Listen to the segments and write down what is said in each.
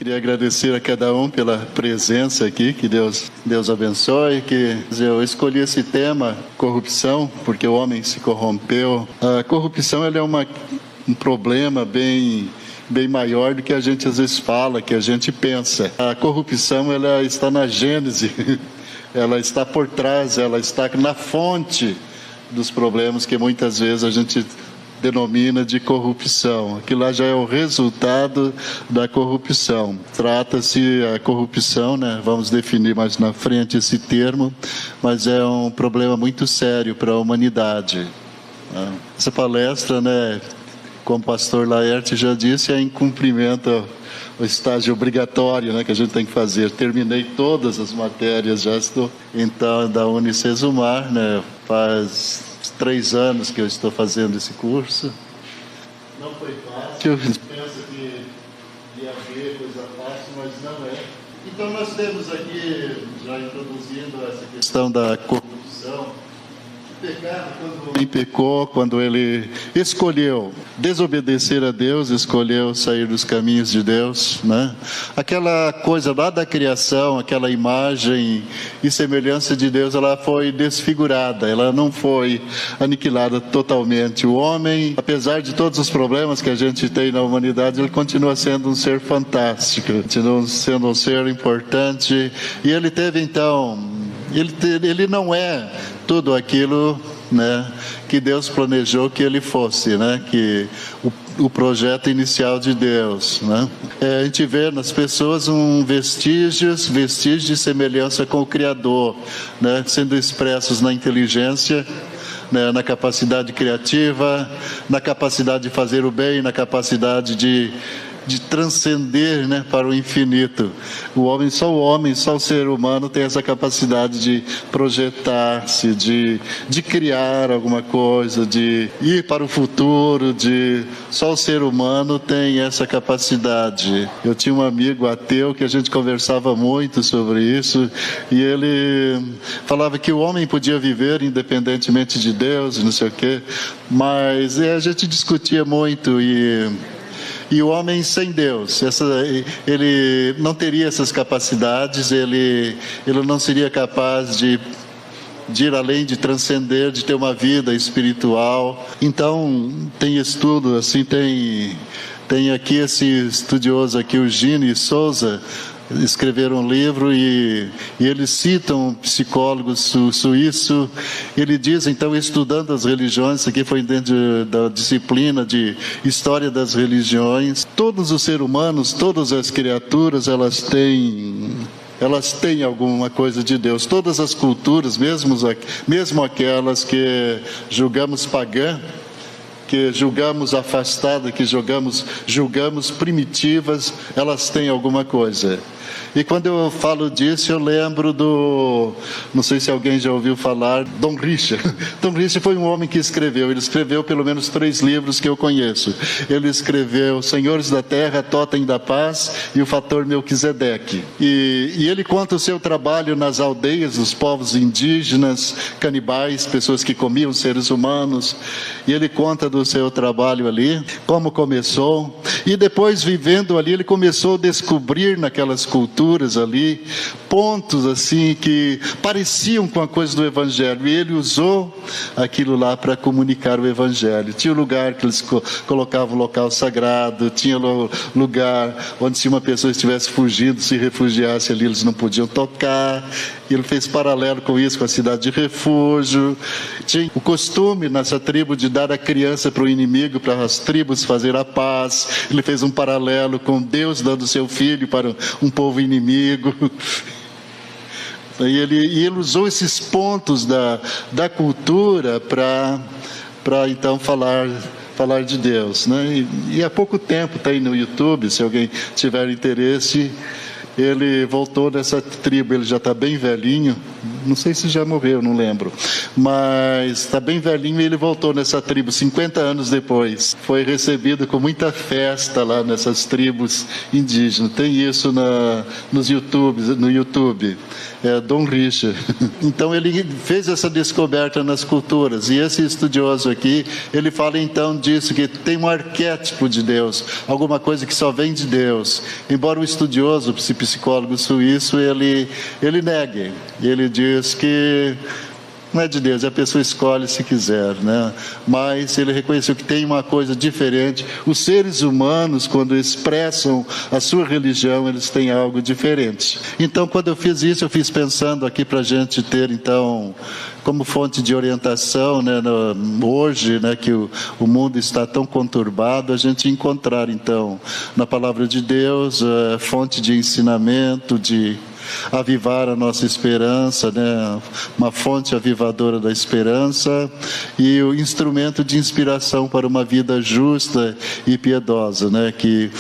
queria agradecer a cada um pela presença aqui, que Deus abençoe, que eu escolhi esse tema, corrupção, porque o homem se corrompeu. A corrupção ela é um problema bem maior do que a gente às vezes fala, que a gente pensa. A corrupção ela está na gênese, ela está por trás, ela está na fonte dos problemas que muitas vezes a gente denomina de corrupção. Aquilo lá já é o resultado da corrupção. Trata-se a corrupção, né? Vamos definir mais na frente esse termo, mas é um problema muito sério para a humanidade. Essa palestra, né, como o pastor Laerte já disse, é em cumprimento ao estágio obrigatório, né, que a gente tem que fazer. Terminei todas as matérias, já estou então da Unicesumar, né, faz 3 anos que eu estou fazendo esse curso. Não foi fácil, pensa que ia haver coisa fácil, mas não é. Então nós temos aqui, já introduzindo essa questão da corrupção, o pecado, quando o homem pecou, quando ele escolheu desobedecer a Deus, escolheu sair dos caminhos de Deus, né? Aquela coisa lá da criação, aquela imagem e semelhança de Deus, ela foi desfigurada, ela não foi aniquilada totalmente. O homem, apesar de todos os problemas que a gente tem na humanidade, ele continua sendo um ser fantástico, continua sendo um ser importante, e ele teve então, ele não é tudo aquilo, né, que Deus planejou que ele fosse, né, que o projeto inicial de Deus, né? A gente vê nas pessoas vestígios de semelhança com o Criador, né, sendo expressos na inteligência, né, na capacidade criativa, na capacidade de fazer o bem, na capacidade de transcender, né, para o infinito. O homem, só o ser humano tem essa capacidade de projetar-se, de criar alguma coisa, de ir para o futuro, só o ser humano tem essa capacidade. Eu tinha um amigo ateu que a gente conversava muito sobre isso, e ele falava que o homem podia viver independentemente de Deus, não sei o quê, mas a gente discutia muito, e o homem sem Deus, ele não teria essas capacidades, ele não seria capaz de ir além, de transcender, de ter uma vida espiritual. Então, tem estudo, assim, tem aqui esse estudioso aqui, o Gini Souza, escreveram um livro e eles citam um psicólogo suíço. Ele diz, então, estudando as religiões, isso aqui foi dentro da disciplina de História das Religiões, todos os seres humanos, todas as criaturas, elas têm alguma coisa de Deus. Todas as culturas, mesmo aquelas que julgamos pagã, que julgamos afastada, que julgamos primitivas, elas têm alguma coisa. E quando eu falo disso, eu lembro não sei se alguém já ouviu falar, Dom Richard. Dom Richard foi um homem que ele escreveu pelo menos 3 livros que eu conheço. Ele escreveu Senhores da Terra, Totem da Paz e o Fator Melquisedeque. E ele conta o seu trabalho nas aldeias dos povos indígenas, canibais, pessoas que comiam seres humanos, e ele conta do seu trabalho ali, como começou, e depois vivendo ali, ele começou a descobrir naquelas culturas ali, pontos assim que pareciam com a coisa do Evangelho, e ele usou aquilo lá para comunicar o Evangelho. Tinha um lugar que eles colocavam um local sagrado, tinha lugar onde, se uma pessoa estivesse fugindo, se refugiasse ali, eles não podiam tocar. E ele fez paralelo com isso, com a cidade de refúgio. Tinha o costume nessa tribo de dar a criança para o inimigo, para as tribos fazer a paz. Ele fez um paralelo com Deus dando seu filho para um povo inimigo. E ele usou esses pontos da cultura para então falar de Deus, né? E há pouco tempo, está aí no YouTube, se alguém tiver interesse, ele voltou dessa tribo, ele já está bem velhinho, não sei se já morreu, não lembro, mas está bem velhinho e ele voltou nessa tribo 50 anos depois. Foi recebido com muita festa lá nessas tribos indígenas. Tem isso no YouTube. Don Richard. Então ele fez essa descoberta nas culturas, e esse estudioso aqui, ele fala então disso, que tem um arquétipo de Deus, alguma coisa que só vem de Deus. Embora o estudioso, esse psicólogo suíço, ele negue, ele diz que não é de Deus, a pessoa escolhe se quiser, né? Mas ele reconheceu que tem uma coisa diferente. Os seres humanos, quando expressam a sua religião, eles têm algo diferente. Então, quando eu fiz isso, eu fiz pensando aqui para a gente ter, então, como fonte de orientação, né, hoje, né, que o mundo está tão conturbado, a gente encontrar, então, na palavra de Deus, fonte de ensinamento, de avivar a nossa esperança, né? Uma fonte avivadora da esperança e o instrumento de inspiração para uma vida justa e piedosa, né? Que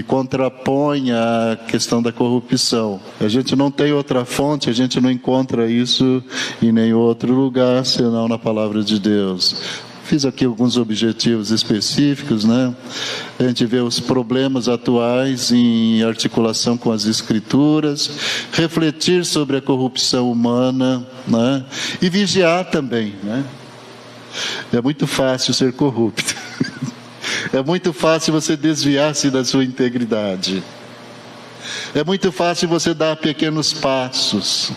contrapõe a questão da corrupção. A gente não tem outra fonte, a gente não encontra isso em nenhum outro lugar senão na palavra de Deus. Fiz aqui alguns objetivos específicos, né? A gente vê os problemas atuais em articulação com as Escrituras, refletir sobre a corrupção humana, né? E vigiar também, né? É muito fácil ser corrupto. É muito fácil você desviar-se da sua integridade. É muito fácil você dar pequenos passos.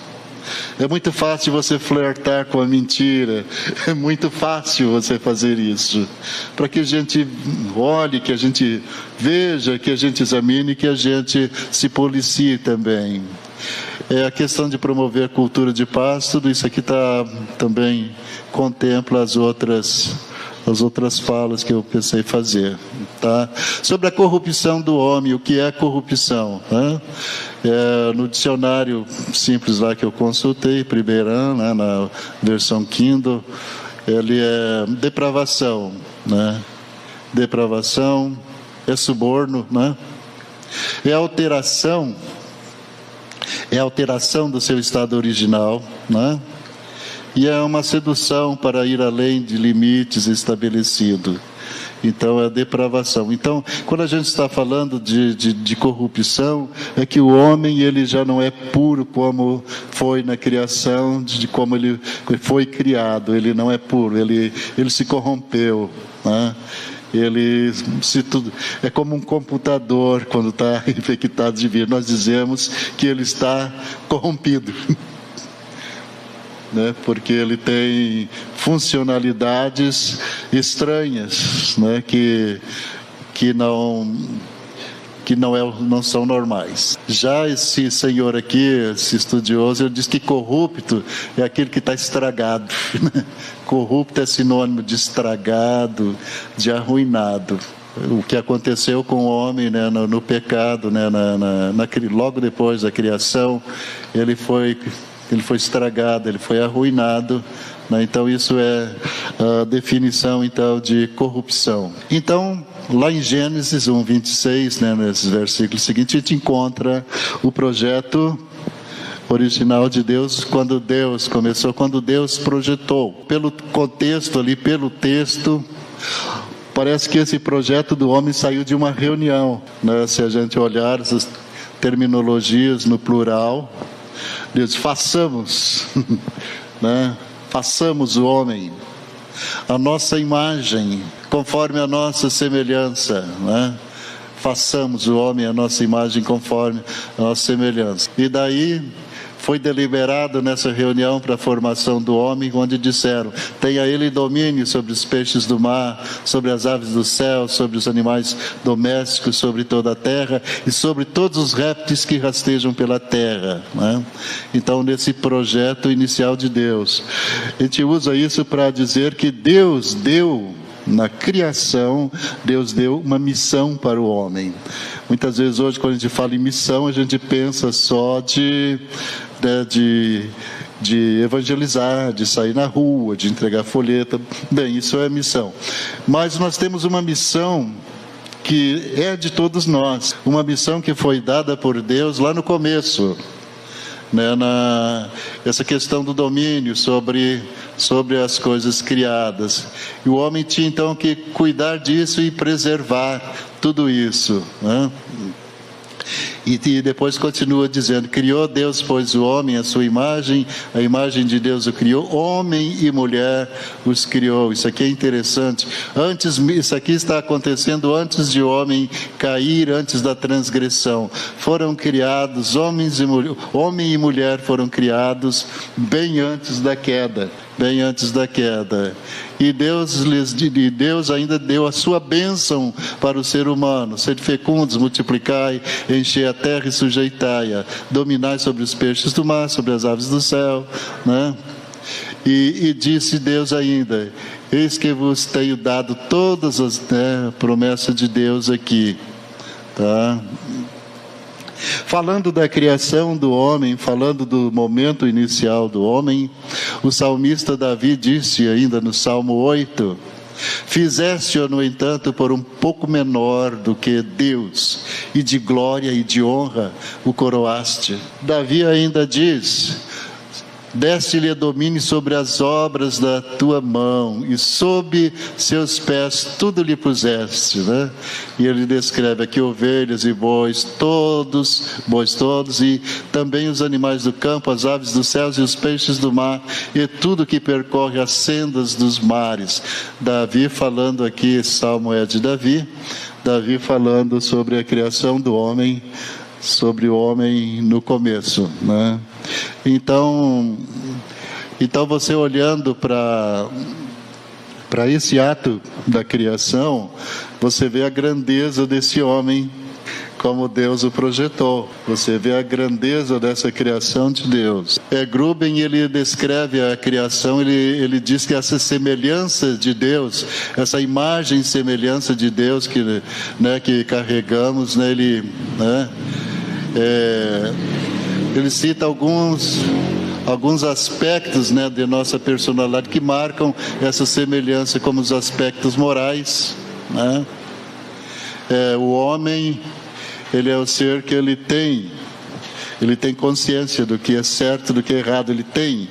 É muito fácil você flertar com a mentira. É muito fácil você fazer isso. Para que a gente olhe, que a gente veja, que a gente examine, que a gente se policie também. É a questão de promover cultura de paz, tudo isso aqui também contempla as outras falas que eu pensei fazer, tá? Sobre a corrupção do homem, o que é corrupção, né? No dicionário simples lá que eu consultei, Primeirão, né, na versão Kindle, ele é depravação, né? Depravação é suborno, né? É alteração do seu estado original, né? E é uma sedução para ir além de limites estabelecidos. Então, é a depravação. Então, quando a gente está falando de corrupção, é que o homem ele já não é puro como foi na criação, de como ele foi criado. Ele não é puro, ele se corrompeu, né? É como um computador quando está infectado de vírus. Nós dizemos que ele está corrompido. Né, porque ele tem funcionalidades estranhas, né, que não são normais. Já esse senhor aqui, esse estudioso, ele diz que corrupto é aquele que está estragado. Né? Corrupto é sinônimo de estragado, de arruinado. O que aconteceu com o homem, né, no pecado, né, logo depois da criação, ele foi estragado, ele foi arruinado, né? Então isso é a definição então de corrupção. Então lá em Gênesis 1:26, né, nesses versículos seguintes, a gente encontra o projeto original de Deus, quando Deus projetou. Pelo contexto ali, pelo texto, parece que esse projeto do homem saiu de uma reunião, né? Se a gente olhar essas terminologias no plural, Deus, façamos, né? Façamos o homem a nossa imagem, conforme a nossa semelhança, né? Façamos o homem a nossa imagem conforme a nossa semelhança. E daí foi deliberado nessa reunião para a formação do homem, onde disseram: tenha ele domínio sobre os peixes do mar, sobre as aves do céu, sobre os animais domésticos, sobre toda a terra e sobre todos os répteis que rastejam pela terra, né? Então, nesse projeto inicial de Deus, a gente usa isso para dizer que Deus deu, na criação, Deus deu uma missão para o homem. Muitas vezes hoje, quando a gente fala em missão, a gente pensa só de evangelizar, de sair na rua, de entregar folheta. Bem, isso é missão. Mas nós temos uma missão que é de todos nós. Uma missão que foi dada por Deus lá no começo. né, essa questão do domínio sobre as coisas criadas. E o homem tinha então que cuidar disso e preservar tudo isso, né? E depois continua dizendo: criou Deus, pois, o homem à sua imagem, a imagem de Deus o criou, homem e mulher os criou. Isso aqui é interessante. Isso aqui está acontecendo antes de o homem cair, antes da transgressão. Foram criados, homem e mulher foram criados bem antes da queda. Bem antes da queda. E Deus ainda deu a sua bênção para o ser humano: sede fecundos, multiplicai, enchei a terra e sujeitai-a, dominai sobre os peixes do mar, sobre as aves do céu, né? E disse Deus ainda: eis que vos tenho dado todas as promessas de Deus aqui, tá? Falando da criação do homem, falando do momento inicial do homem, o salmista Davi disse ainda no Salmo 8: fizeste-o, no entanto, por um pouco menor do que Deus, e de glória e de honra o coroaste. Davi ainda diz: deste-lhe domínio sobre as obras da tua mão, e sob seus pés tudo lhe puseste, né? E ele descreve aqui ovelhas e bois todos, e também os animais do campo, as aves dos céus e os peixes do mar, e tudo que percorre as sendas dos mares. Davi falando aqui, esse salmo é de Davi falando sobre a criação do homem, sobre o homem no começo, né? Então você olhando para esse ato da criação, você vê a grandeza desse homem, como Deus o projetou. Você vê a grandeza dessa criação de Deus. Gruben, ele descreve a criação, ele diz que essa semelhança de Deus, essa imagem e semelhança de Deus que carregamos, né, ele cita alguns aspectos, né, de nossa personalidade que marcam essa semelhança, como os aspectos morais, né? O homem, ele é o ser que ele tem consciência do que é certo, do que é errado. Ele tem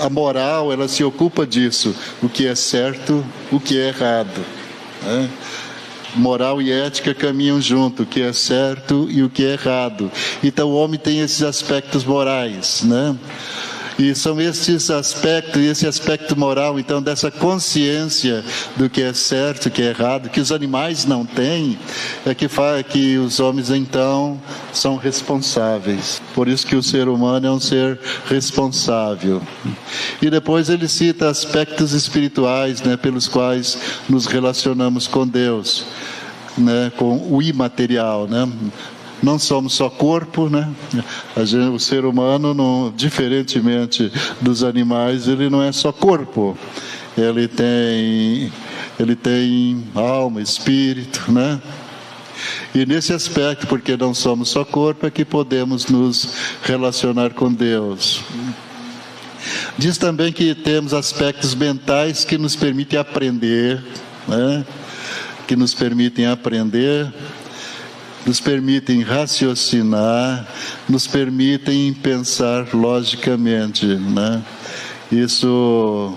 a moral, ela se ocupa disso, o que é certo, o que é errado, né? Moral e ética caminham junto, o que é certo e o que é errado. Então o homem tem esses aspectos morais, né? E são esses aspectos, esse aspecto moral, então, dessa consciência do que é certo, o que é errado, que os animais não têm, que faz que os homens, então, são responsáveis. Por isso que o ser humano é um ser responsável. E depois ele cita aspectos espirituais, né, pelos quais nos relacionamos com Deus, né, com o imaterial, né? Não somos só corpo, né? O ser humano, diferentemente dos animais, ele não é só corpo. Ele tem alma, espírito, né? E nesse aspecto, porque não somos só corpo, é que podemos nos relacionar com Deus. Diz também que temos aspectos mentais que nos permitem aprender, né? Que nos permitem aprender, nos permitem raciocinar, nos permitem pensar logicamente, né? Isso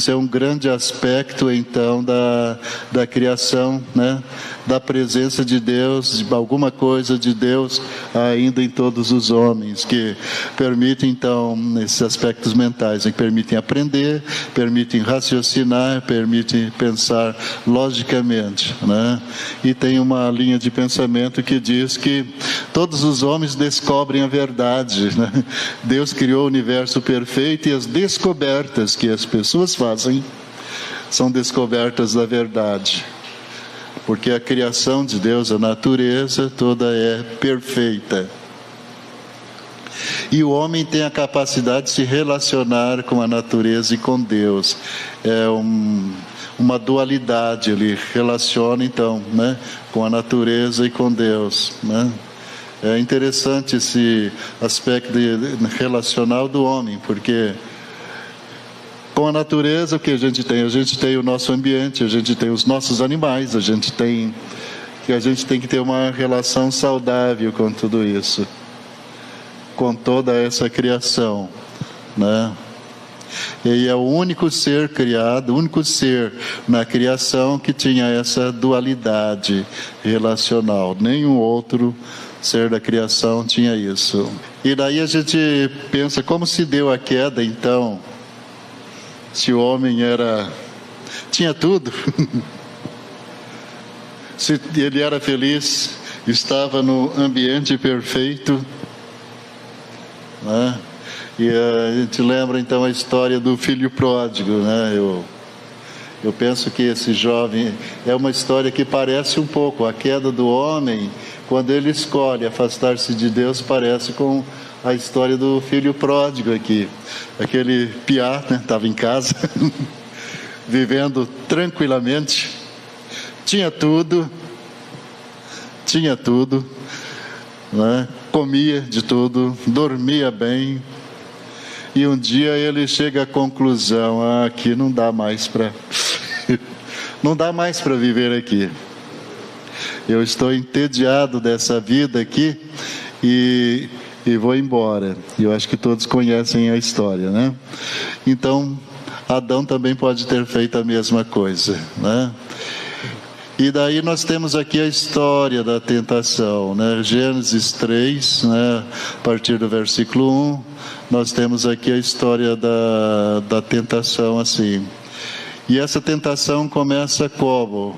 é um grande aspecto, então, da criação, né? Da presença de Deus, de alguma coisa de Deus ainda em todos os homens, que permitem, então, esses aspectos mentais, que permitem aprender, permitem raciocinar, permitem pensar logicamente, né? E tem uma linha de pensamento que diz que todos os homens descobrem a verdade, né? Deus criou o universo perfeito e as descobertas que as pessoas fazem são descobertas da verdade. Porque a criação de Deus, a natureza toda é perfeita. E o homem tem a capacidade de se relacionar com a natureza e com Deus. É uma dualidade, ele relaciona então, né, com a natureza e com Deus, né? É interessante esse aspecto relacional do homem, porque com a natureza, o que a gente tem? A gente tem o nosso ambiente, a gente tem os nossos animais, a gente tem que ter uma relação saudável com tudo isso. com toda essa criação, né? Ele é o único ser criado, o único ser na criação que tinha essa dualidade relacional. Nenhum outro ser da criação tinha isso. E daí a gente pensa, como se deu a queda então? Se o homem tinha tudo. Se ele era feliz, estava no ambiente perfeito, né? E a gente lembra então a história do filho pródigo, né? Eu penso que esse jovem é uma história que parece um pouco a queda do homem, quando ele escolhe afastar-se de Deus, parece com a história do filho pródigo aqui. Aquele piá, né? Estava em casa, vivendo tranquilamente, tinha tudo, né? Comia de tudo, dormia bem. E um dia ele chega à conclusão, aqui não dá mais para não dá mais para viver aqui. Eu estou entediado dessa vida aqui e vou embora. Eu acho que todos conhecem a história, né? Então, Adão também pode ter feito a mesma coisa, né? E daí nós temos aqui a história da tentação, né? Gênesis 3, né? A partir do versículo 1, nós temos aqui a história da tentação assim. E essa tentação começa como?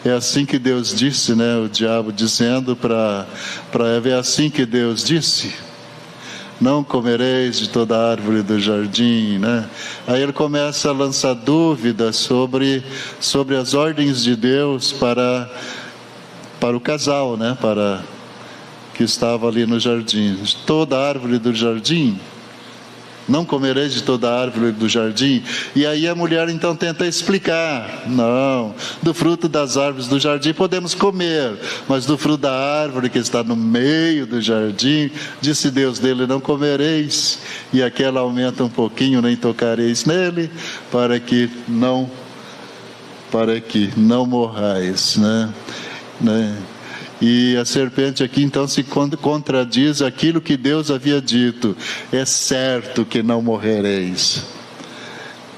É assim que Deus disse, né? O diabo dizendo para Eva, é assim que Deus disse: não comereis de toda árvore do jardim, né? Aí ele começa a lançar dúvidas sobre as ordens de Deus para o casal, né? Para que estava ali no jardim. Toda árvore do jardim, não comereis de toda árvore do jardim. E aí a mulher então tenta explicar: não, do fruto das árvores do jardim podemos comer, mas do fruto da árvore que está no meio do jardim, disse Deus, dele não comereis, e aquela aumenta um pouquinho, nem tocareis nele, para que não morrais, né? E a serpente aqui então se contradiz aquilo que Deus havia dito: é certo que não morrereis,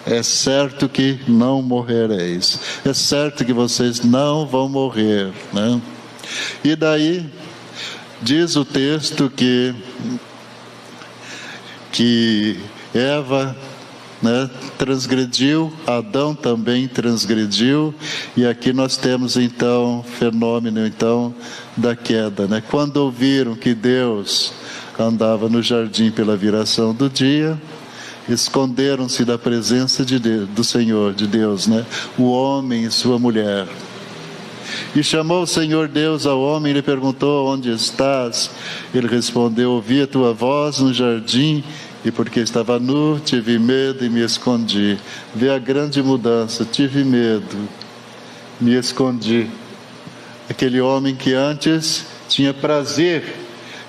é certo que não morrereis, é certo que vocês não vão morrer, né? E daí diz o texto que Eva, né, transgrediu, Adão também transgrediu, e aqui nós temos então o fenômeno então da queda, né? Quando ouviram que Deus andava no jardim pela viração do dia, esconderam-se da presença do Senhor, de Deus, né? O homem e sua mulher. E chamou o Senhor Deus ao homem e lhe perguntou: onde estás? Ele respondeu: ouvi a tua voz no jardim, e porque estava nu, tive medo e me escondi. Vê a grande mudança: tive medo, me escondi. Aquele homem que antes tinha prazer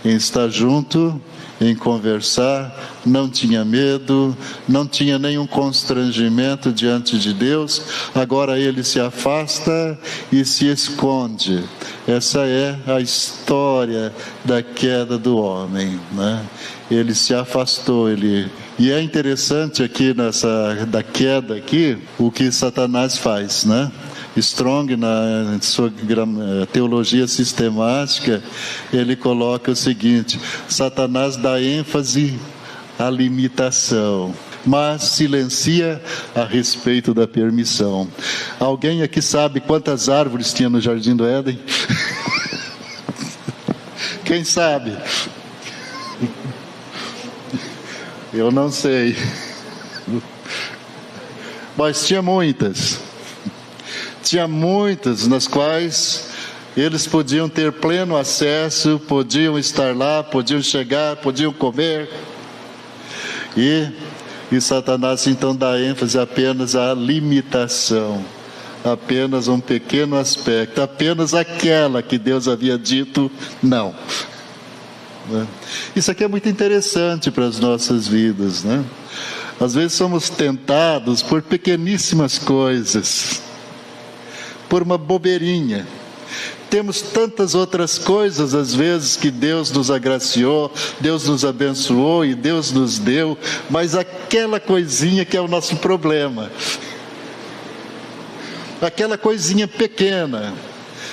em estar junto, em conversar, não tinha medo, não tinha nenhum constrangimento diante de Deus, agora ele se afasta e se esconde. Essa é a história da queda do homem, né? Ele se afastou, E é interessante aqui da queda aqui, o que Satanás faz, né? Strong, na sua teologia sistemática, ele coloca o seguinte: Satanás dá ênfase à limitação, mas silencia a respeito da permissão. Alguém aqui sabe quantas árvores tinha no Jardim do Éden? Quem sabe? Eu não sei, mas tinha muitas nas quais eles podiam ter pleno acesso, podiam estar lá, podiam chegar, podiam comer. E Satanás então dá ênfase apenas à limitação, apenas um pequeno aspecto, apenas aquela que Deus havia dito não. Isso aqui é muito interessante para as nossas vidas, né? Às vezes somos tentados por pequeníssimas coisas, por uma bobeirinha, Temos tantas outras coisas, às vezes, que Deus nos agraciou, Deus nos abençoou e Deus nos deu, mas aquela coisinha que é o nosso problema, aquela coisinha pequena,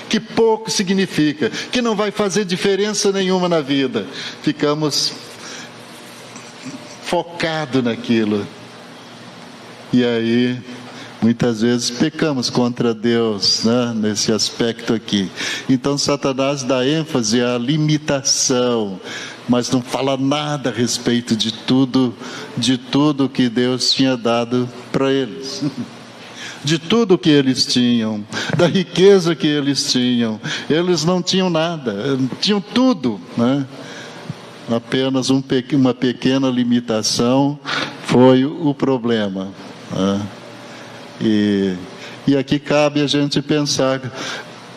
que pouco significa, que não vai fazer diferença nenhuma na vida, ficamos focados naquilo, e aí muitas vezes pecamos contra Deus, né, nesse aspecto aqui. Então Satanás dá ênfase à limitação, mas não fala nada a respeito de tudo que Deus tinha dado para eles. De tudo que eles tinham, da riqueza que eles tinham. Eles não tinham nada, tinham tudo, né? Apenas uma pequena limitação foi o problema, né? E aqui cabe a gente pensar,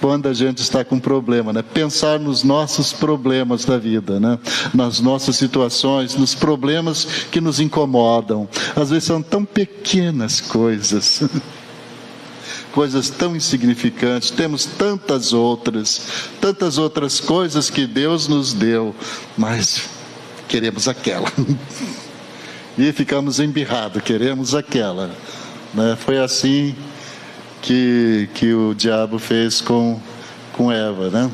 quando a gente está com problema, né? Pensar nos nossos problemas da vida, né? Nas nossas situações, nos problemas que nos incomodam. Às vezes são tão pequenas coisas, coisas tão insignificantes. Temos tantas outras coisas que Deus nos deu, mas queremos aquela. E ficamos embirrados, queremos aquela. Né? Foi assim que o diabo fez com Eva, né?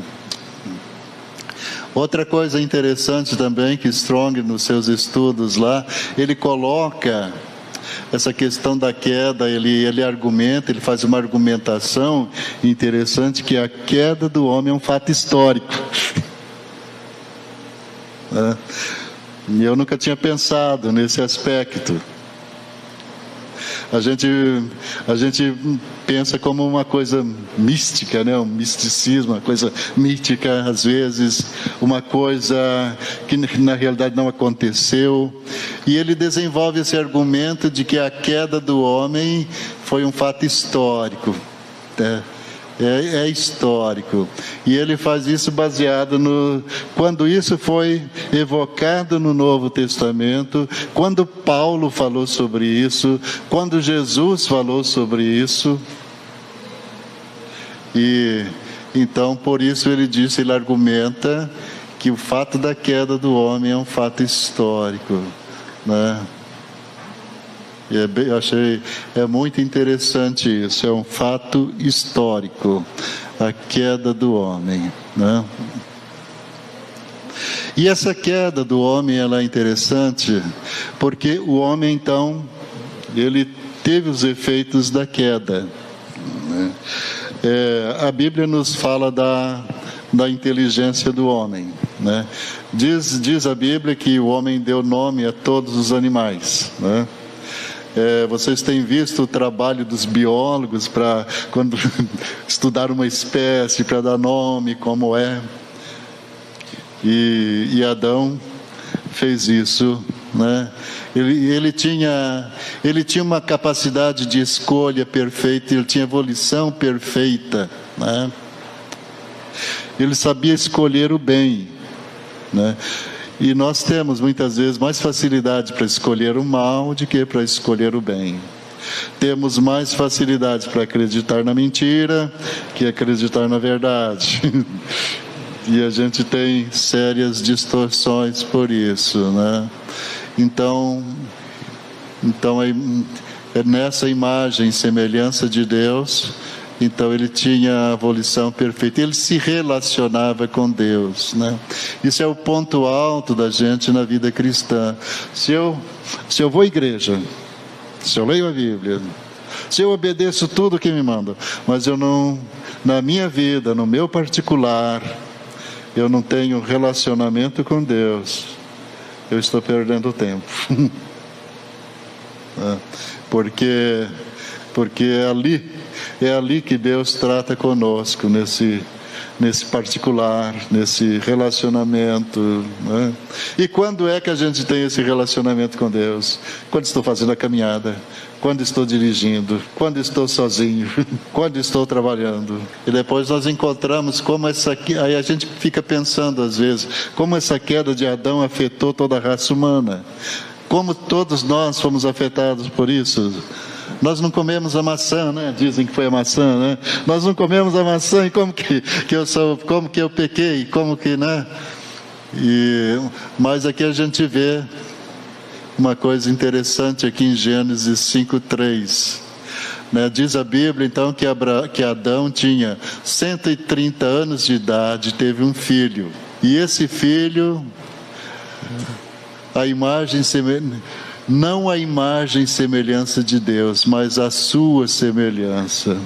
Outra coisa interessante também, que Strong, nos seus estudos lá, ele coloca essa questão da queda, ele argumenta, ele faz uma argumentação interessante, que a queda do homem é um fato histórico. Né? E eu nunca tinha pensado nesse aspecto. A gente pensa como uma coisa mística, né? Um misticismo, uma coisa mítica, às vezes, uma coisa que na realidade não aconteceu. E ele desenvolve esse argumento de que a queda do homem foi um fato histórico, né? É histórico. E ele faz isso baseado quando isso foi evocado no Novo Testamento, quando Paulo falou sobre isso, quando Jesus falou sobre isso. E então, por isso ele argumenta que o fato da queda do homem é um fato histórico, né? Eu achei muito interessante isso, é um fato histórico, a queda do homem, né? E essa queda do homem, ela é interessante, porque o homem, então, ele teve os efeitos da queda, né? A Bíblia nos fala da inteligência do homem, né? Diz a Bíblia que o homem deu nome a todos os animais, né? Vocês têm visto o trabalho dos biólogos para quando estudar uma espécie, para dar nome, como é. E Adão fez isso, né? Ele tinha uma capacidade de escolha perfeita, ele tinha volição perfeita, né? Ele sabia escolher o bem, né? E nós temos muitas vezes mais facilidade para escolher o mal do que para escolher o bem. Temos mais facilidade para acreditar na mentira que acreditar na verdade. E a gente tem sérias distorções por isso, né? Então é nessa imagem, semelhança de Deus. Então ele tinha a volição perfeita, ele se relacionava com Deus, né? Isso é o ponto alto da gente na vida cristã. Se eu vou à igreja, se eu leio a Bíblia, se eu obedeço tudo que me manda, mas eu não, na minha vida, no meu particular, eu não tenho relacionamento com Deus, eu estou perdendo tempo. Porque é ali que Deus trata conosco, nesse particular, nesse relacionamento, né? E quando é que a gente tem esse relacionamento com Deus? Quando estou fazendo a caminhada, quando estou dirigindo, quando estou sozinho, quando estou trabalhando. E depois nós encontramos como aí a gente fica pensando às vezes, como essa queda de Adão afetou toda a raça humana. Como todos nós fomos afetados por isso. Nós não comemos a maçã, né? Dizem que foi a maçã, né? Nós não comemos a maçã, e como que eu pequei, como que, né? Mas aqui a gente vê uma coisa interessante aqui em Gênesis 5:3. Né? Diz a Bíblia, então, que Adão tinha 130 anos de idade, teve um filho. E esse filho, não a imagem e semelhança de Deus, mas a sua semelhança.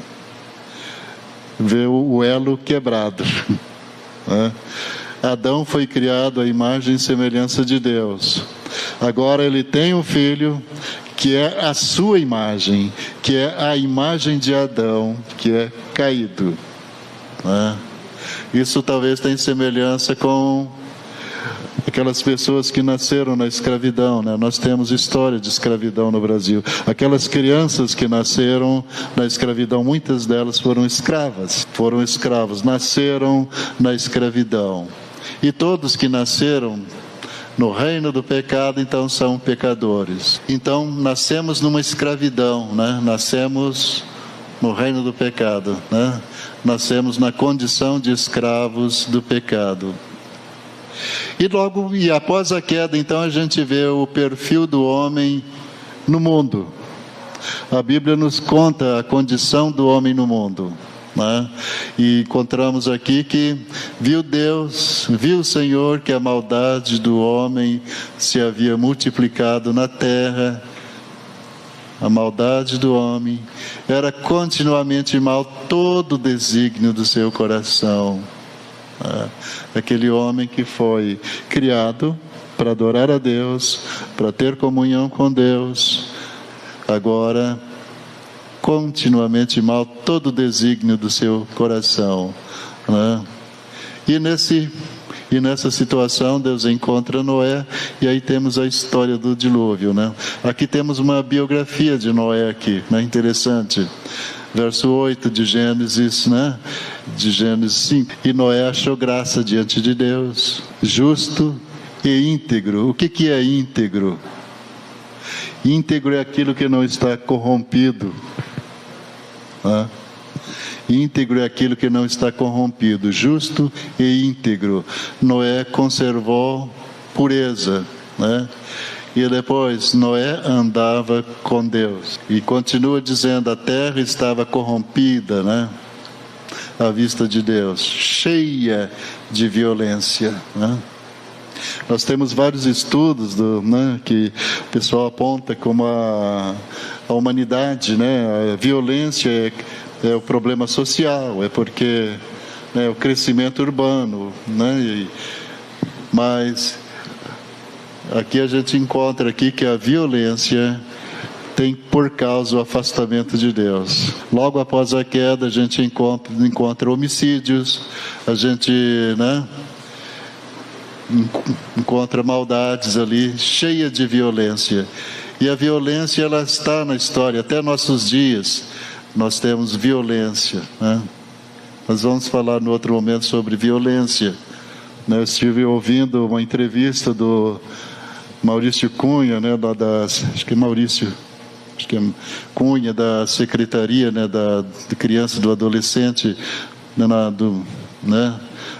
Vê o elo quebrado. Né? Adão foi criado à imagem e semelhança de Deus. Agora ele tem um filho que é a sua imagem, que é a imagem de Adão, que é caído. Né? Isso talvez tenha semelhança com aquelas pessoas que nasceram na escravidão, né? Nós temos história de escravidão no Brasil. Aquelas crianças que nasceram na escravidão, muitas delas foram escravos, nasceram na escravidão. E todos que nasceram no reino do pecado, então são pecadores. Então nascemos numa escravidão, né? Nascemos no reino do pecado, né? Nascemos na condição de escravos do pecado. E após a queda, então, a gente vê o perfil do homem no mundo. A Bíblia nos conta a condição do homem no mundo. Né? E encontramos aqui que viu o Senhor que a maldade do homem se havia multiplicado na terra. A maldade do homem era continuamente mal todo o desígnio do seu coração. Aquele homem que foi criado para adorar a Deus, para ter comunhão com Deus, agora continuamente mal todo o desígnio do seu coração. Né? E nessa situação Deus encontra Noé, e aí temos a história do dilúvio. Né? Aqui temos uma biografia de Noé aqui, né? Interessante. Verso 8 de Gênesis, né? De Gênesis 5. E Noé achou graça diante de Deus, justo e íntegro. O que é íntegro? Íntegro é aquilo que não está corrompido. Né? Íntegro é aquilo que não está corrompido, justo e íntegro. Noé conservou pureza, né? E depois Noé andava com Deus. E continua dizendo, a terra estava corrompida, né? À vista de Deus, cheia de violência. Né? Nós temos vários estudos né, que o pessoal aponta como a humanidade, né? A violência é o problema social, é porque né, o crescimento urbano, né? Mas aqui a gente encontra aqui que a violência tem por causa o afastamento de Deus. Logo após a queda a gente encontra homicídios, a gente né, encontra maldades ali, cheia de violência. E a violência ela está na história, até nossos dias nós temos violência. Né? Nós vamos falar no outro momento sobre violência. Eu estive ouvindo uma entrevista do Maurício Cunha, né, acho que é Cunha, da Secretaria, né, da Criança e do Adolescente,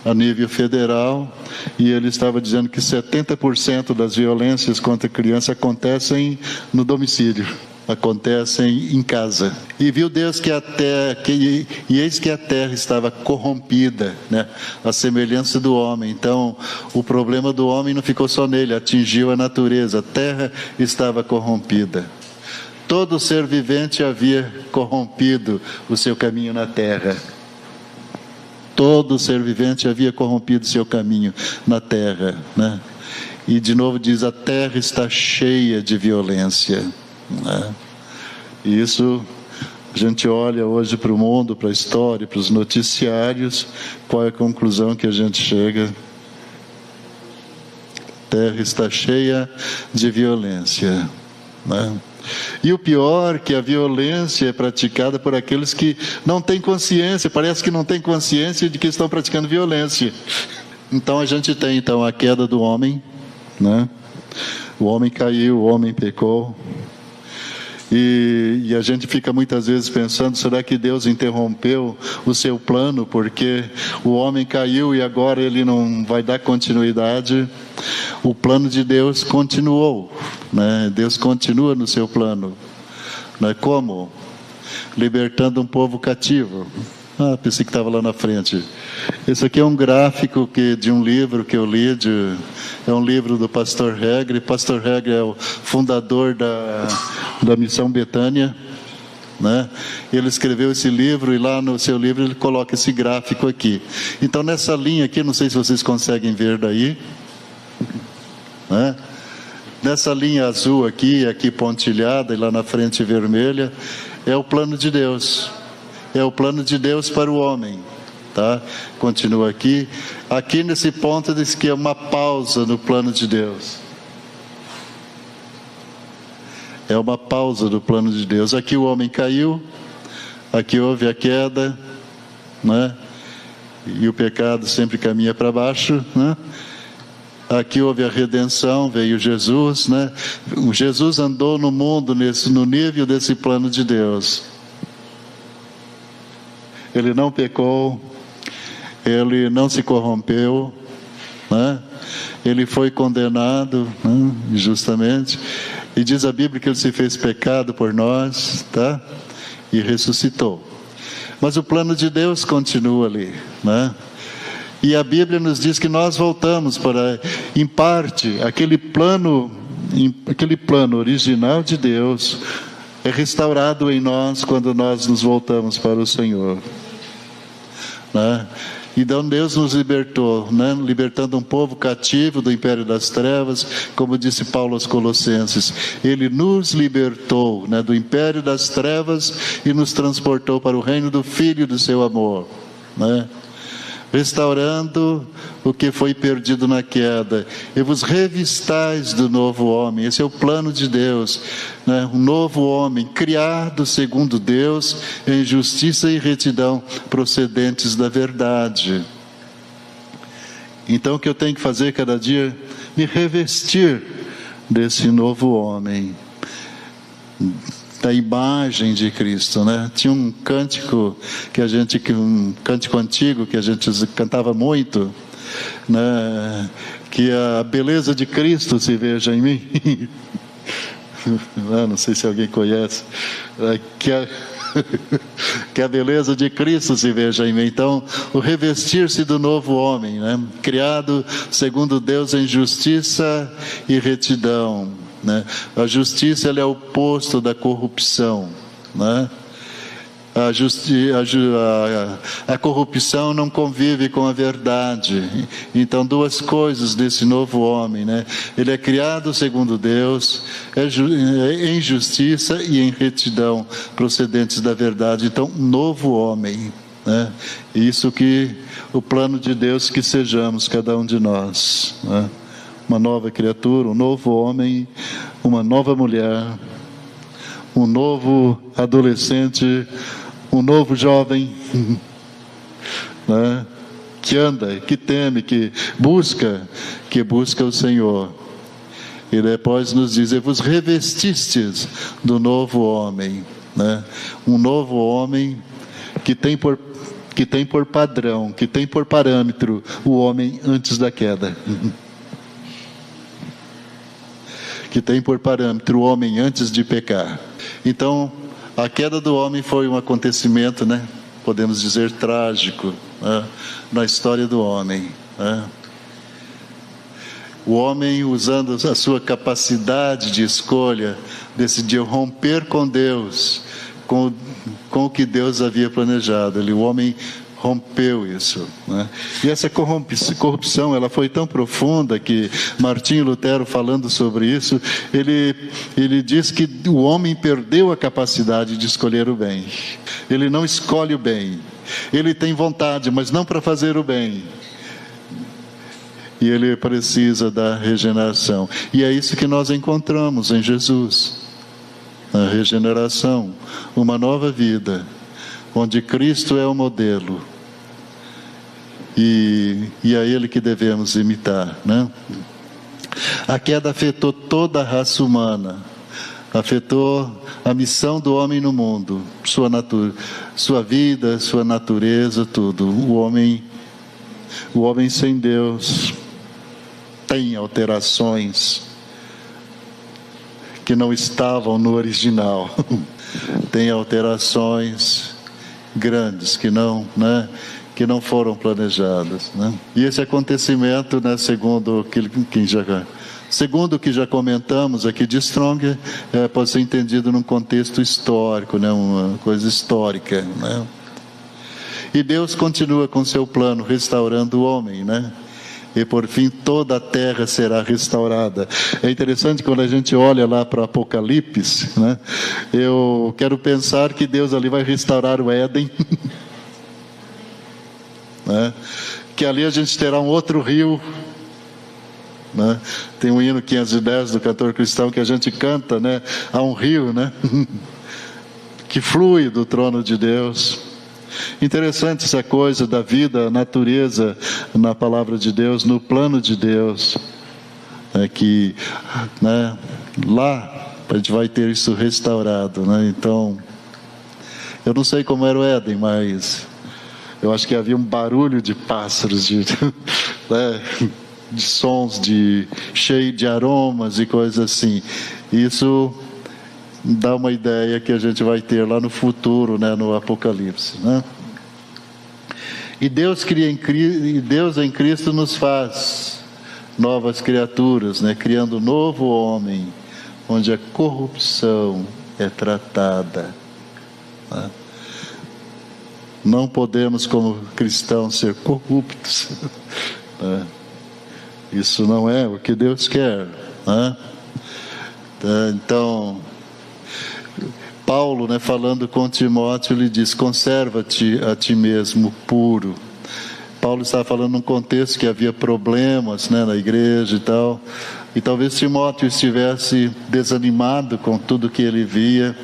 a nível federal, e ele estava dizendo que 70% das violências contra a criança acontecem no domicílio, acontecem em casa. E viu Deus e eis que a terra estava corrompida, né, à semelhança do homem. Então, o problema do homem não ficou só nele, atingiu a natureza, a terra estava corrompida. Todo ser vivente havia corrompido o seu caminho na terra. Todo ser vivente havia corrompido o seu caminho na terra. Né? E de novo diz, a terra está cheia de violência. Né? E isso, a gente olha hoje para o mundo, para a história, para os noticiários, qual é a conclusão que a gente chega? A terra está cheia de violência. Né? E o pior que a violência é praticada por aqueles que não têm consciência, parece que não têm consciência de que estão praticando violência. Então a gente tem a queda do homem, né? O homem caiu, o homem pecou. E a gente fica muitas vezes pensando, será que Deus interrompeu o seu plano porque o homem caiu e agora ele não vai dar continuidade? O plano de Deus continuou, né? Deus continua no seu plano, né? Como? Libertando um povo cativo. Pensei que estava lá na frente. Esse aqui é um gráfico de um livro que eu li, é um livro do Pastor Regre. Pastor Regre é o fundador da Missão Betânia, né? Ele escreveu esse livro e lá no seu livro ele coloca esse gráfico aqui. Então nessa linha aqui, não sei se vocês conseguem ver daí, né? Nessa linha azul aqui pontilhada e lá na frente vermelha, é o plano de Deus. É o plano de Deus para o homem, tá? Continua aqui. Aqui nesse ponto diz que é uma pausa no plano de Deus. É uma pausa do plano de Deus. Aqui o homem caiu, aqui houve a queda, né? E o pecado sempre caminha para baixo, né? Aqui houve a redenção, veio Jesus, né? Jesus andou no mundo no nível desse plano de Deus. Ele não pecou, ele não se corrompeu, né? Ele foi condenado, né? Justamente, e diz a Bíblia que ele se fez pecado por nós, tá? E ressuscitou. Mas o plano de Deus continua ali, né? E a Bíblia nos diz que nós voltamos para, em parte, aquele plano original de Deus é restaurado em nós quando nós nos voltamos para o Senhor, né? Então Deus nos libertou, né? Libertando um povo cativo do império das trevas, como disse Paulo aos Colossenses. Ele nos libertou, né, do império das trevas e nos transportou para o reino do Filho do seu amor, né? Restaurando o que foi perdido na queda, e vos revistais do novo homem. Esse é o plano de Deus, né? Um novo homem, criado segundo Deus, em justiça e retidão, procedentes da verdade. Então o que eu tenho que fazer cada dia? Me revestir desse novo homem, da imagem de Cristo, né? Tinha um cântico um cântico antigo que a gente cantava muito, né? Que a beleza de Cristo se veja em mim. Não sei se alguém conhece. Que a beleza de Cristo se veja em mim. Então, o revestir-se do novo homem, né? Criado segundo Deus em justiça e retidão, né? A justiça, ela é o oposto da corrupção, né? A corrupção não convive com a verdade. Então, duas coisas desse novo homem, né? Ele é criado segundo Deus, em justiça e em retidão, procedentes da verdade. Então, novo homem, né? Isso que o plano de Deus que sejamos cada um de nós, né? Uma nova criatura, um novo homem, uma nova mulher, um novo adolescente, um novo jovem, né? Que anda, que teme, que busca o Senhor. E depois nos diz: vos revestistes do novo homem, né? Um novo homem que tem por padrão, que tem por parâmetro o homem antes da queda. Que tem por parâmetro o homem antes de pecar. Então, a queda do homem foi um acontecimento, né? Podemos dizer trágico, né? Na história do homem, né? O homem, usando a sua capacidade de escolha, decidiu romper com Deus, com o que Deus havia planejado. O homem rompeu isso, né? E essa corrupção, ela foi tão profunda que Martinho Lutero, falando sobre isso, ele diz que o homem perdeu a capacidade de escolher o bem. Ele não escolhe o bem. Ele tem vontade, mas não para fazer o bem. E ele precisa da regeneração. E é isso que nós encontramos em Jesus. A regeneração, uma nova vida, onde Cristo é o modelo, e é Ele que devemos imitar, né? A queda afetou toda a raça humana, afetou a missão do homem no mundo, sua vida, sua natureza, tudo. O homem sem Deus tem alterações que não estavam no original. Tem alterações grandes que não foram planejadas, né? E esse acontecimento, né, segundo o que já comentamos aqui de Strong, pode ser entendido num contexto histórico, né, uma coisa histórica, né? E Deus continua com seu plano, restaurando o homem, né? E por fim toda a terra será restaurada. É interessante quando a gente olha lá para o Apocalipse, né? Eu quero pensar que Deus ali vai restaurar o Éden, né? Que ali a gente terá um outro rio, né? Tem um hino 510 do cantor cristão que a gente canta, né? Há um rio, né? Que flui do trono de Deus. Interessante essa coisa da vida, a natureza na palavra de Deus, no plano de Deus, que, né, lá a gente vai ter isso restaurado, né? Então, eu não sei como era o Éden, mas eu acho que havia um barulho de pássaros, né, de sons, cheio de aromas e coisas assim. Isso dá uma ideia que a gente vai ter lá no futuro, né, no Apocalipse, né? E Deus em Cristo nos faz novas criaturas, né, criando um novo homem, onde a corrupção é tratada, né? Não podemos, como cristãos, ser corruptos, né? Isso não é o que Deus quer, né? Então, Paulo, né, falando com Timóteo, ele diz: conserva-te a ti mesmo puro. Paulo estava falando num contexto que havia problemas, né, na igreja e tal, e talvez Timóteo estivesse desanimado com tudo que ele via,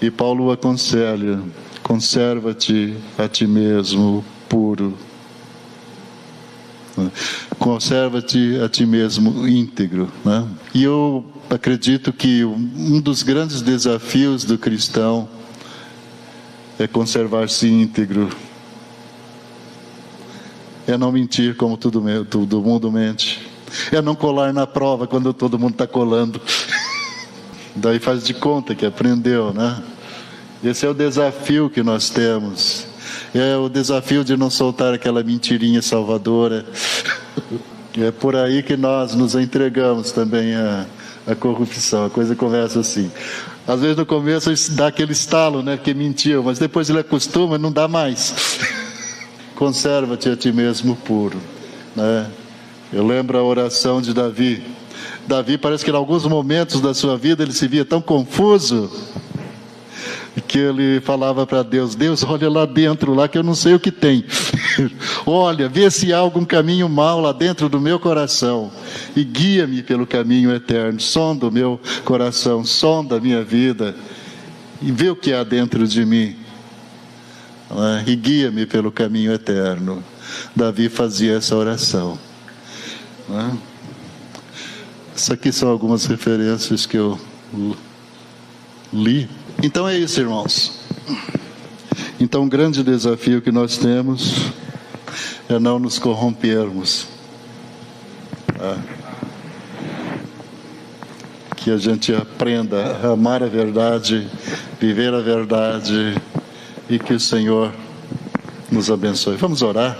e Paulo o aconselha: conserva-te a ti mesmo puro, conserva-te a ti mesmo íntegro, né? E eu acredito que um dos grandes desafios do cristão é conservar-se íntegro, é não mentir como todo mundo mente, é não colar na prova quando todo mundo está colando. Daí faz de conta que aprendeu, né? Esse é o desafio que nós temos, é o desafio de não soltar aquela mentirinha salvadora. É por aí que nós nos entregamos também a corrupção. A coisa começa assim. Às vezes no começo dá aquele estalo, né, que mentiu, mas depois ele acostuma e não dá mais. Conserva-te a ti mesmo puro, né? Eu lembro a oração de Davi. Davi parece que em alguns momentos da sua vida ele se via tão confuso que ele falava para Deus: Deus, olha lá dentro, lá que eu não sei o que tem. Olha, vê se há algum caminho mau lá dentro do meu coração e guia-me pelo caminho eterno. Sonda o meu coração, sonda a minha vida e vê o que há dentro de mim, e guia-me pelo caminho eterno. Davi fazia essa oração, né? Essas aqui são algumas referências que eu li. Então é isso, irmãos. Então um grande desafio que nós temos é não nos corrompermos, que a gente aprenda a amar a verdade, viver a verdade, e que o Senhor nos abençoe. Vamos orar.